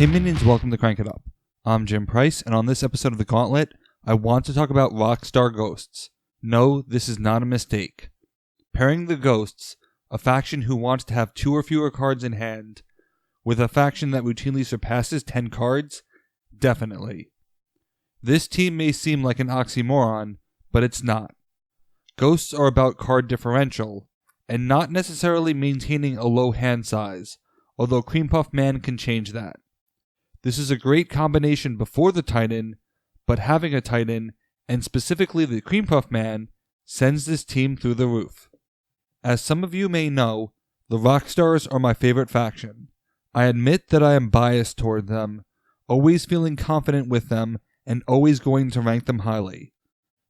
Hey minions, welcome to Crank It Up. I'm Jim Price, and on this episode of the Gauntlet, I want to talk about Rockstar Ghosts. No, this is not a mistake. Pairing the Ghosts, a faction who wants to have 2 or fewer cards in hand, with a faction that routinely surpasses 10 cards? Definitely. This team may seem like an oxymoron, but it's not. Ghosts are about card differential, and not necessarily maintaining a low hand size, although Cream Puff Man can change that. This is a great combination before the Titan, but having a Titan, and specifically the Cream Puff Man, sends this team through the roof. As some of you may know, the Rockstars are my favorite faction. I admit that I am biased toward them, always feeling confident with them, and always going to rank them highly.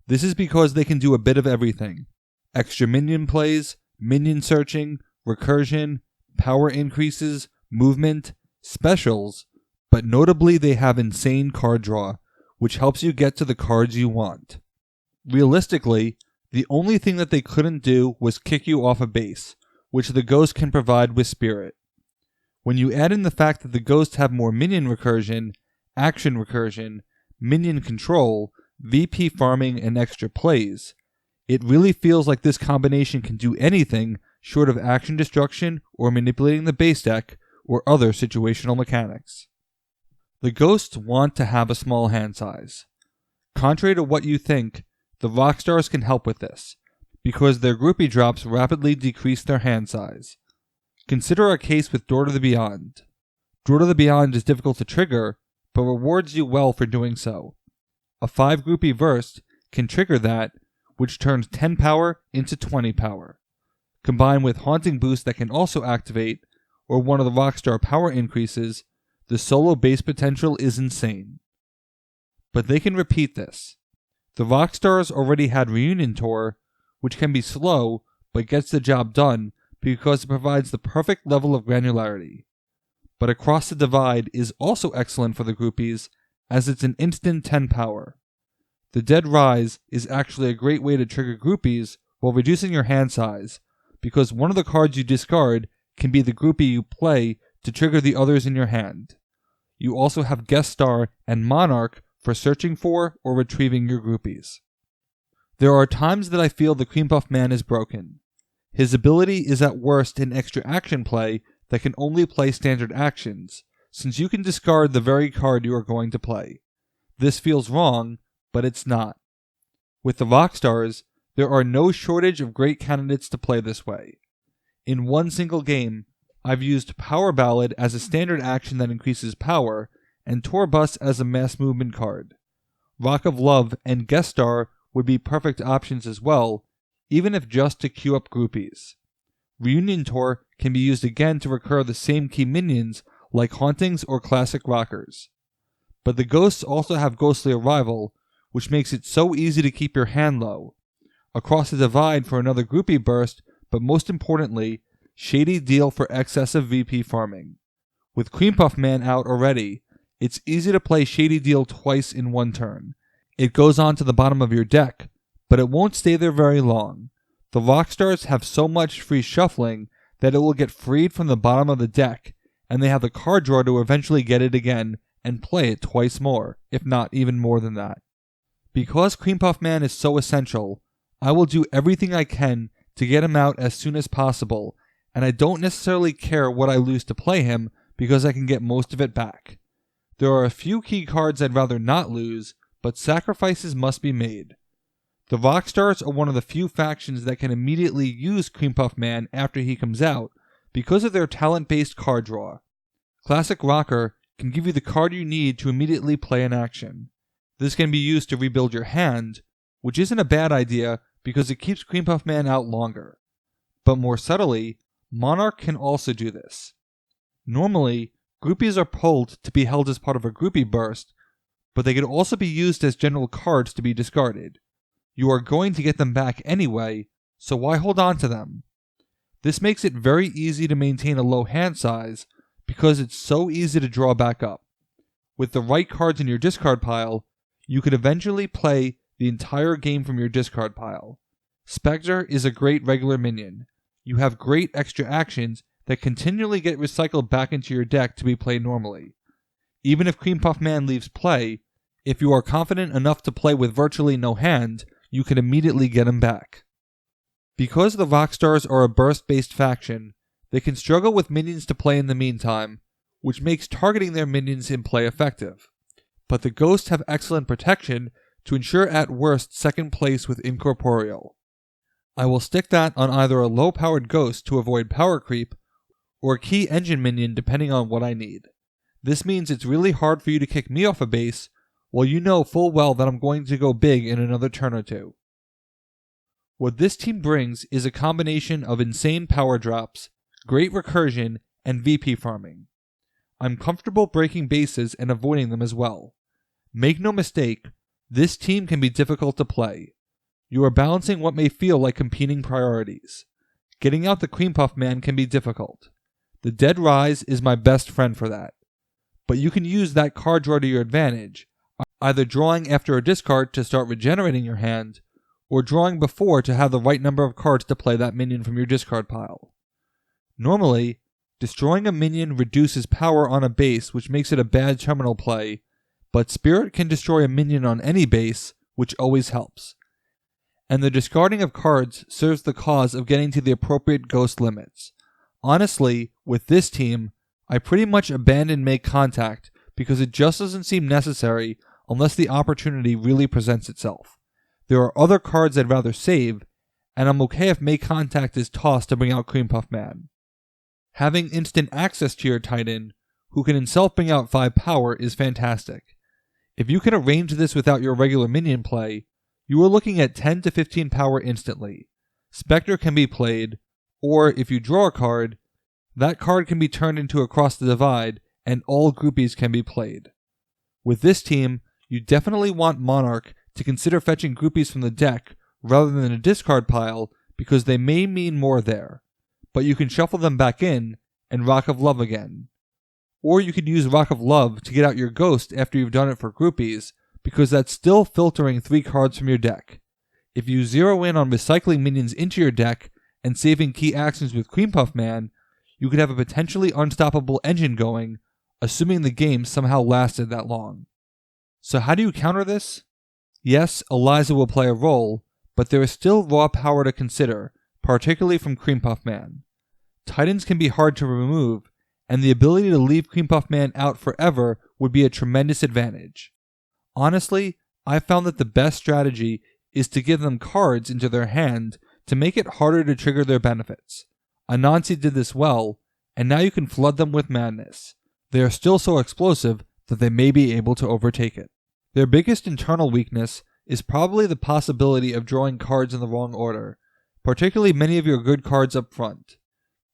This is because they can do a bit of everything. Extra minion plays, minion searching, recursion, power increases, movement, specials, but notably they have insane card draw, which helps you get to the cards you want. Realistically, the only thing that they couldn't do was kick you off a base, which the Ghost can provide with Spirit. When you add in the fact that the Ghosts have more minion recursion, action recursion, minion control, VP farming, and extra plays, it really feels like this combination can do anything short of action destruction or manipulating the base deck or other situational mechanics. The Ghosts want to have a small hand size. Contrary to what you think, the Rockstars can help with this, because their groupie drops rapidly decrease their hand size. Consider our case with Door to the Beyond. Door to the Beyond is difficult to trigger, but rewards you well for doing so. A 5 groupie burst can trigger that, which turns 10 power into 20 power. Combined with Haunting Boost that can also activate, or one of the Rockstar power increases, the solo base potential is insane. But they can repeat this. The Rockstars already had Reunion Tour, which can be slow, but gets the job done because it provides the perfect level of granularity. But Across the Divide is also excellent for the groupies, as it's an instant 10 power. The Dead Rise is actually a great way to trigger groupies while reducing your hand size, because one of the cards you discard can be the groupie you play to trigger the others in your hand. You also have Guest Star and Monarch for searching for or retrieving your groupies. There are times that I feel the Cream Puff Man is broken. His ability is at worst an extra action play that can only play standard actions, since you can discard the very card you are going to play. This feels wrong, but it's not. With the Rockstars, there are no shortage of great candidates to play this way. In one single game, I've used Power Ballad as a standard action that increases power, and Tour Bus as a mass movement card. Rock of Love and Guest Star would be perfect options as well, even if just to queue up groupies. Reunion Tour can be used again to recur the same key minions like Hauntings or Classic Rockers. But the Ghosts also have Ghostly Arrival, which makes it so easy to keep your hand low. Across the Divide for another groupie burst, but most importantly, Shady Deal for excessive VP farming. With Cream Puff Man out already, it's easy to play Shady Deal twice in one turn. It goes on to the bottom of your deck, but it won't stay there very long. The Rockstars have so much free shuffling that it will get freed from the bottom of the deck, and they have the card draw to eventually get it again and play it twice more, if not even more than that. Because Cream Puff Man is so essential, I will do everything I can to get him out as soon as possible, and I don't necessarily care what I lose to play him because I can get most of it back. There are a few key cards I'd rather not lose, but sacrifices must be made. The Rockstars are one of the few factions that can immediately use Cream Puff Man after he comes out because of their talent-based card draw. Classic Rocker can give you the card you need to immediately play an action. This can be used to rebuild your hand, which isn't a bad idea because it keeps Cream Puff Man out longer. But more subtly, Monarch can also do this. Normally, groupies are pulled to be held as part of a groupie burst, but they can also be used as general cards to be discarded. You are going to get them back anyway, so why hold on to them? This makes it very easy to maintain a low hand size because it's so easy to draw back up. With the right cards in your discard pile, you could eventually play the entire game from your discard pile. Spectre is a great regular minion. You have great extra actions that continually get recycled back into your deck to be played normally. Even if Cream Puff Man leaves play, if you are confident enough to play with virtually no hand, you can immediately get him back. Because the Rockstars are a burst-based faction, they can struggle with minions to play in the meantime, which makes targeting their minions in play effective. But the Ghosts have excellent protection to ensure at worst second place with Incorporeal. I will stick that on either a low-powered Ghost to avoid power creep, or a key engine minion depending on what I need. This means it's really hard for you to kick me off a base, while you know full well that I'm going to go big in another turn or two. What this team brings is a combination of insane power drops, great recursion, and VP farming. I'm comfortable breaking bases and avoiding them as well. Make no mistake, this team can be difficult to play. You are balancing what may feel like competing priorities. Getting out the Cream Puff Man can be difficult. The Dead Rise is my best friend for that. But you can use that card draw to your advantage, either drawing after a discard to start regenerating your hand, or drawing before to have the right number of cards to play that minion from your discard pile. Normally, destroying a minion reduces power on a base, which makes it a bad terminal play, but Spirit can destroy a minion on any base, which always helps. And the discarding of cards serves the cause of getting to the appropriate Ghost limits. Honestly, with this team, I pretty much abandoned Make Contact because it just doesn't seem necessary unless the opportunity really presents itself. There are other cards I'd rather save, and I'm okay if Make Contact is tossed to bring out Cream Puff Man. Having instant access to your Titan, who can himself bring out 5 power, is fantastic. If you can arrange this without your regular minion play, you are looking at 10 to 15 power instantly. Spectre can be played, or if you draw a card, that card can be turned into Across the Divide, and all groupies can be played. With this team, you definitely want Monarch to consider fetching groupies from the deck rather than a discard pile because they may mean more there, but you can shuffle them back in and Rock of Love again. Or you could use Rock of Love to get out your Ghost after you've done it for groupies because that's still filtering 3 cards from your deck. If you zero in on recycling minions into your deck and saving key actions with Cream Puff Man, you could have a potentially unstoppable engine going, assuming the game somehow lasted that long. So how do you counter this? Yes, Eliza will play a role, but there is still raw power to consider, particularly from Cream Puff Man. Titans can be hard to remove, and the ability to leave Cream Puff Man out forever would be a tremendous advantage. Honestly, I've found that the best strategy is to give them cards into their hand to make it harder to trigger their benefits. Anansi did this well, and now you can flood them with madness. They are still so explosive that they may be able to overtake it. Their biggest internal weakness is probably the possibility of drawing cards in the wrong order, particularly many of your good cards up front.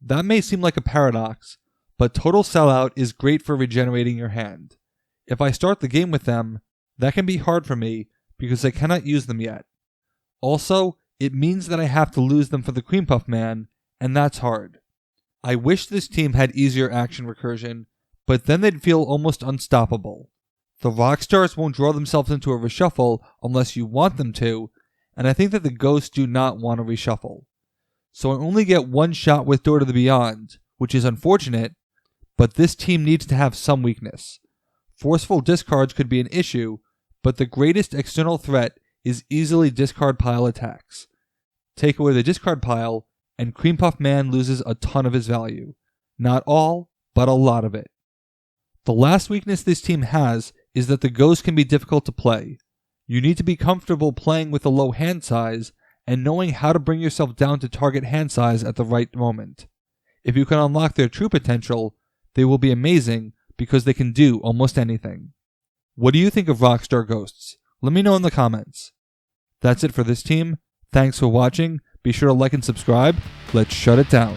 That may seem like a paradox, but Total Sellout is great for regenerating your hand. If I start the game with them, that can be hard for me because I cannot use them yet. Also, it means that I have to lose them for the Cream Puff Man, and that's hard. I wish this team had easier action recursion, but then they'd feel almost unstoppable. The Rockstars won't draw themselves into a reshuffle unless you want them to, and I think that the Ghosts do not want to reshuffle. So I only get one shot with Door to the Beyond, which is unfortunate, but this team needs to have some weakness. Forceful discards could be an issue, but the greatest external threat is easily discard pile attacks. Take away the discard pile, and Cream Puff Man loses a ton of his value. Not all, but a lot of it. The last weakness this team has is that the Ghost can be difficult to play. You need to be comfortable playing with a low hand size and knowing how to bring yourself down to target hand size at the right moment. If you can unlock their true potential, they will be amazing because they can do almost anything. What do you think of Rockstar Ghosts? Let me know in the comments. That's it for this team. Thanks for watching. Be sure to like and subscribe. Let's shut it down.